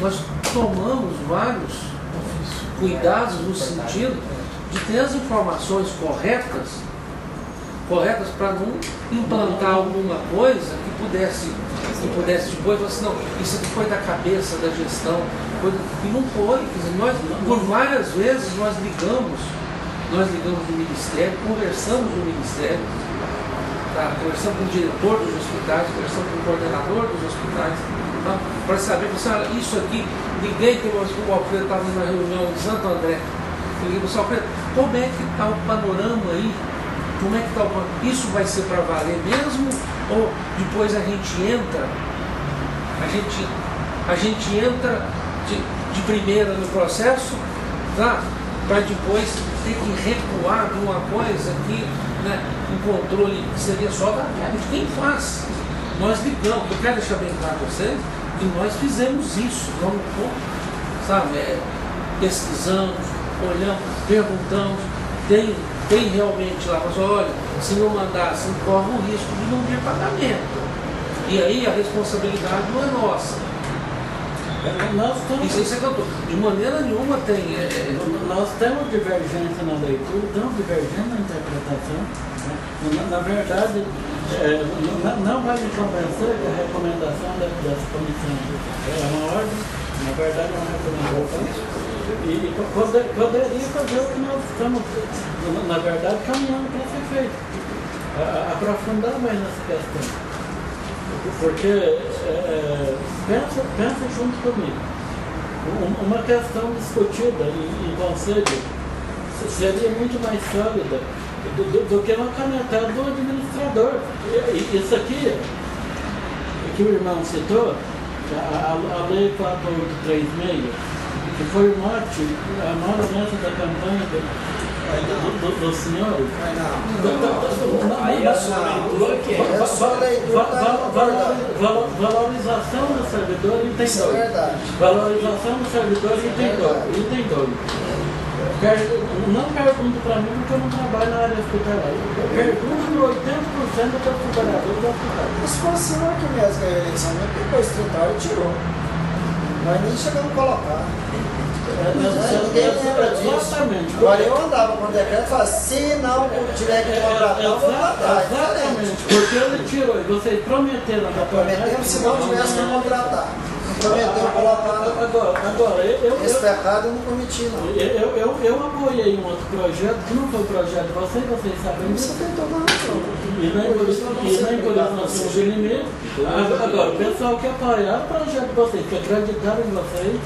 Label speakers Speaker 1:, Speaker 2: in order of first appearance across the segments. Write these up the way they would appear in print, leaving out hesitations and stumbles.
Speaker 1: nós tomamos vários cuidados no sentido de ter as informações corretas para não implantar alguma coisa que pudesse depois falar assim, não, isso aqui foi da cabeça da gestão, e não foi. Quer dizer, nós, por várias vezes nós ligamos no Ministério, conversamos no Ministério, tá? Conversamos com o diretor dos hospitais, conversamos com o coordenador dos hospitais, tá? Para saber, isso aqui, liguei que o Alfredo estava numa reunião em Santo André, eu liguei para o Alfredo, como é que está o panorama aí? Como é que está o panorama? Isso vai ser para valer mesmo? Ou depois a gente entra de primeira no processo, tá? Para depois ter que recuar de uma coisa que, né, um controle que seria só da de quem faz. Nós ligamos, eu quero deixar bem claro para vocês que nós fizemos isso, não, sabe, pesquisamos, olhamos, perguntamos, tem realmente lá, mas olha, se não mandar, se corre o risco de não ter pagamento. E aí a responsabilidade não é nossa. Isso é que eu tô. De maneira nenhuma tem.
Speaker 2: Nós temos divergência na leitura, temos divergência na interpretação. Né? Na verdade, não vai me convencer que a recomendação dessa comissão é uma ordem, na verdade é uma recomendação. E poderia fazer o que nós estamos, na verdade, caminhando para ser feito. Aprofundar mais nessa questão. Porque, pensa junto comigo, uma questão discutida em conselho seria muito mais sólida do que uma canetada do administrador. Isso aqui, que o irmão citou, a lei 4836, que foi o mote, a maior da campanha do senhor.
Speaker 3: Aí a sua leitura que
Speaker 2: valorização do servidor item 2. Valorização do servidor item 2. Não pergunto para mim porque eu não trabalho na área hospitalar. Pergunto para 80% dos trabalhadores do hospital.
Speaker 4: Se fosse eu aqui mesmo que a eleição, não tem coisa escritório, tirou. Nós nem chegamos a colocar. Ninguém lembra disso.
Speaker 2: Exatamente.
Speaker 4: Agora eu andava com o decreto e falava, se não tiver que contratar, eu vou contratar.
Speaker 2: Exatamente, porque ele tirou e vocês prometeram na
Speaker 4: prometemos se não tivesse que contratar. Prometeu colocar.
Speaker 2: Agora,
Speaker 4: esse pecado eu não cometi, não.
Speaker 2: Eu apoiei um outro projeto, que não foi o projeto de vocês sabem disso.
Speaker 4: Isso tem toda a razão.
Speaker 2: E nem por isso nós somos inimigos. Agora, o pessoal que apoiar o projeto de vocês, que acreditaram em vocês,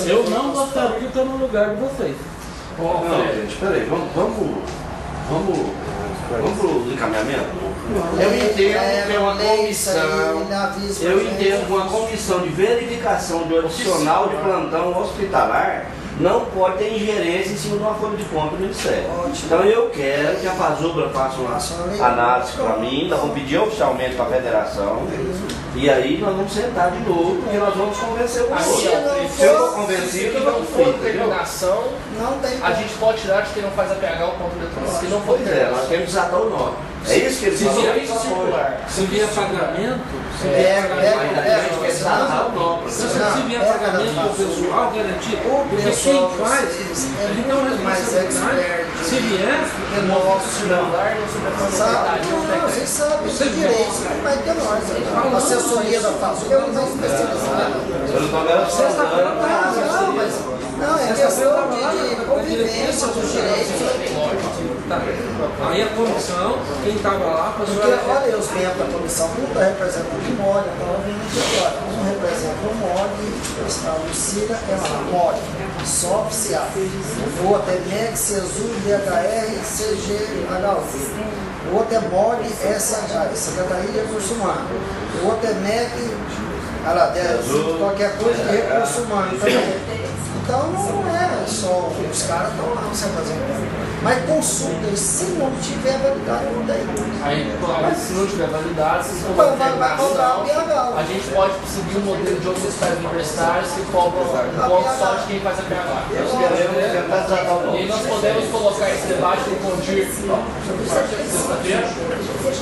Speaker 2: eu não gostaria de estar no lugar de vocês.
Speaker 5: Não, gente, peraí, vamos pro encaminhamento? Eu entendo que é uma comissão. Eu entendo que uma comissão de verificação do adicional de plantão hospitalar não pode ter ingerência em cima de uma folha de conta do Ministério. Então eu quero que a Fazubra faça uma análise para mim, nós vamos pedir oficialmente para a federação, e aí nós vamos sentar de novo, porque nós vamos convencer o outro. Se eu for convencido,
Speaker 3: se não for determinação, a gente pode tirar de quem não faz a PH o ponto eletrônico. Se não for
Speaker 5: nós temos que desatar o nome. É isso que eles
Speaker 1: falaram. Se vier pagamento, se vier pagamento do pessoal garantido, porque quem faz, ele tem uma responsabilidade. Se vier,
Speaker 4: vocês sabem, os direitos, vai ter nós. A assessoria da Fazenda não vai especializada. Não, é questão de convivência dos direitos.
Speaker 1: Aí a comissão, quem estava lá,
Speaker 4: porque olha, os membros da comissão, um está representando o MOD, eu estava vendo aqui agora, um representa o MOD, a Lucília é lá, MOD, só oficial. O outro é MEC, CESU, DHR, CGHU. O outro é MOD, SH, Secretaria de Recursos Humanos. O outro é MEC, qualquer coisa de Recursos Humanos também. Então não é só, os caras estão lá se apresentando. Mas consulta, e se não tiver validade, não tem.
Speaker 3: Aí, se não tiver validade, se for
Speaker 4: vai cobrar o PH.
Speaker 3: a gente pode seguir o modelo de outros estados universitários que cobram o ponto só de quem faz a PH.
Speaker 5: Nós queremos tentar tratar o
Speaker 3: E nós podemos colocar esse debate no Condir sexta-feira.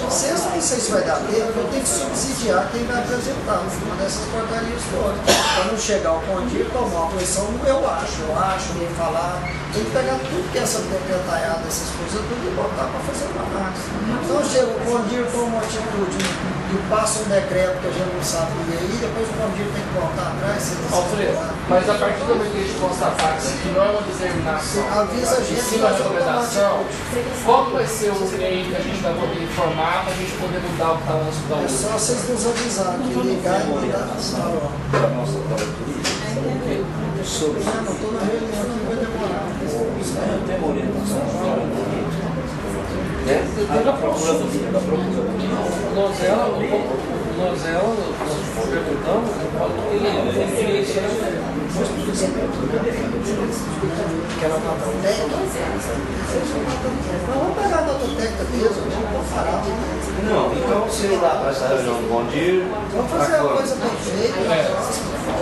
Speaker 4: Sexta, não sei se vai dar tempo, eu tenho que subsidiar quem vai apresentar uma dessas portarias todas. Para não chegar ao Condir, tomar uma posição, eu acho, nem falar. Tem que pegar tudo que essa decretaiada, essas coisas, tudo e botar para fazer uma análise. Então chega o Condir, toma uma atitude e passa um decreto que a gente não sabia aí, depois o Condir tem que voltar atrás.
Speaker 3: Alfredo, mas a partir do momento que a gente constatar que não é uma determinação,
Speaker 4: avisa a gente,
Speaker 3: em cima da recomendação, qual vai ser o meio que a gente vai poder informar para a gente poder mudar o balanço da
Speaker 4: É
Speaker 3: luz?
Speaker 4: só vocês nos avisarem, que ligar e mandar a sala.
Speaker 5: sobre
Speaker 4: Não estou na reunião, não vai demorar.
Speaker 5: tem uma orientação da procura do filho, da procura do
Speaker 1: Nós perguntamos ele influencia.
Speaker 4: Que ela está tão técnica. Vamos pegar a nota técnica mesmo, vamos parar.
Speaker 5: Não, então se não dá para essa reunião do Bom Dia,
Speaker 4: Vamos fazer a coisa bem feita.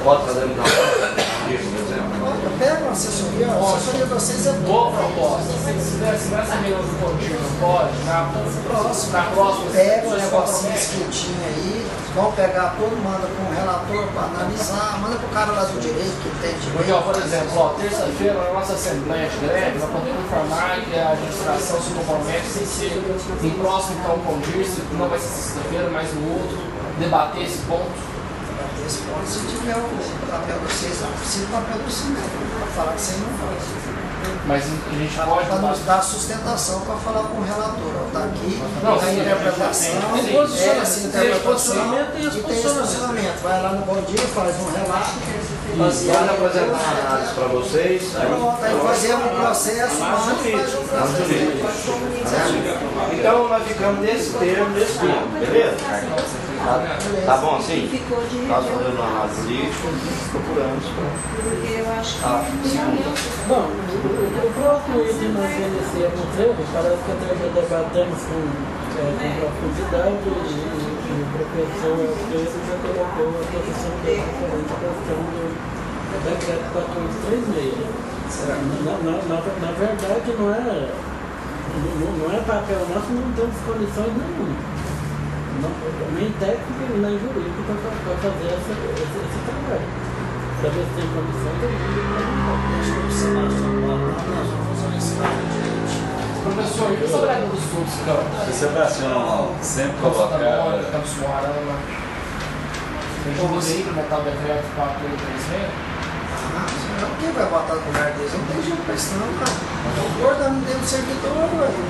Speaker 5: pode fazer então, por exemplo.
Speaker 4: Pega uma assessoria, a assessoria de vocês é
Speaker 3: Boa proposta. Se nessa reunião do Condir não pode, na próxima
Speaker 4: pega um negocinho escritinho aí, vão pegar todo, manda para um relator para analisar, manda para o cara lá do direito que tem direito.
Speaker 3: Porque, ó, por exemplo, terça-feira na nossa assembleia de greve, nós podemos informar que a administração se compromete sem ser em próximo então Condir, não vai ser sexta-feira, mas no outro, debater esse ponto.
Speaker 4: Esse ponto, se tiver o papel de vocês, precisa do papel do cinema, para falar que vocês não fazem.
Speaker 3: Mas a gente pode.
Speaker 4: Para nos dar sustentação para falar com o relator. Está aqui,
Speaker 3: Não,
Speaker 4: tem a interpretação,
Speaker 1: Tem posicionamento e
Speaker 4: e tem esse posicionamento. Vai lá no Bom Dia, faz um relato,
Speaker 5: Pode apresentar uma análise para vocês.
Speaker 4: aí fazemos um processo, faz um processo.
Speaker 5: Então nós ficamos nesse termo, beleza? Tá bom assim? Nós fazemos uma análise política, procuramos.
Speaker 6: Eu acho que
Speaker 2: Bom, o próximo item nós iniciamos hoje, parece que até já debatemos com profundidade e o professor Alfredo já colocou a posição dele referente à questão do decreto 1436. Na verdade, não é papel nosso, não temos condições nenhuma. Nem técnica nem jurídica para fazer esse trabalho. Para ver se tem condições
Speaker 3: Professor, e sobre a dos estudos, Campos?
Speaker 7: Observação sempre
Speaker 3: Campos da
Speaker 7: colocada.
Speaker 3: Mora, Campos Moarama. Tem como assim implementar o decreto 436?
Speaker 4: Quem vai botar no lugar deles? Não tem jeito para isso não, cara. O gordo dentro do servidor, velho.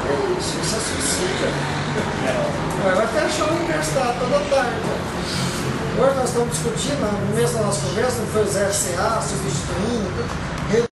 Speaker 4: É isso é suicídio. Vai até achar a universidade toda tarde. Agora nós estamos discutindo, no mês da nossa conversa, não foi o 0CA, substituindo,